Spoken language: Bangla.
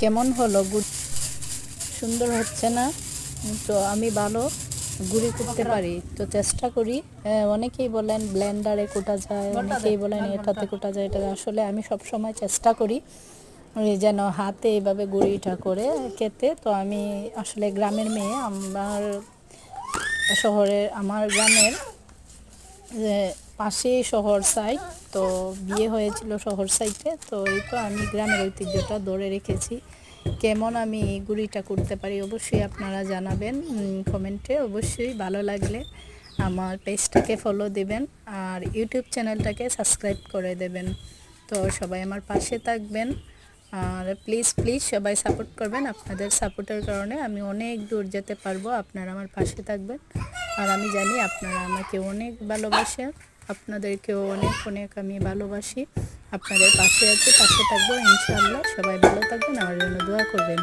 কেমন হলো সুন্দর হচ্ছে না? তো আমি ভালো গুঁড়ি করতে পারি, তো চেষ্টা করি। অনেকেই বলেন ব্লেন্ডারে কোটা যায়, অনেকেই বলেন এটাতে কোটা যায়। এটা আসলে আমি সব সময় চেষ্টা করি যেন হাতে এইভাবে গুঁড়িটা করে খেতে। তো আমি আসলে গ্রামের মেয়ে, আমার গ্রামের পাশেই শহর সাইড। তো বিয়ে হয়েছিল শহর সাইডে, তো এই তো আমি গ্রামের ঐতিহ্যটা ধরে রেখেছি। কেমন আমি গুঁড়িটা করতে পারি অবশ্যই আপনারা জানাবেন কমেন্টে। অবশ্যই ভালো লাগলে আমার পেজটাকে ফলো দিবেন আর ইউটিউব চ্যানেলটাকে সাবস্ক্রাইব করে দেবেন। তো সবাই আমার পাশে থাকবেন আর প্লিজ প্লিজ সবাই সাপোর্ট করবেন। আপনাদের সাপোর্টের কারণে আমি অনেক দূর যেতে পারবো। আপনারা আমার পাশে থাকবেন আর আমি জানি আপনারা আমাকে অনেক ভালোবাসেন। আপনাদেরকেও অনেক অনেক আমি ভালোবাসি। আপনাদের পাশে আছি, পাশে থাকবো ইনশাআল্লাহ। সবাই ভালো থাকবেন, আমার জন্য দোয়া করবেন।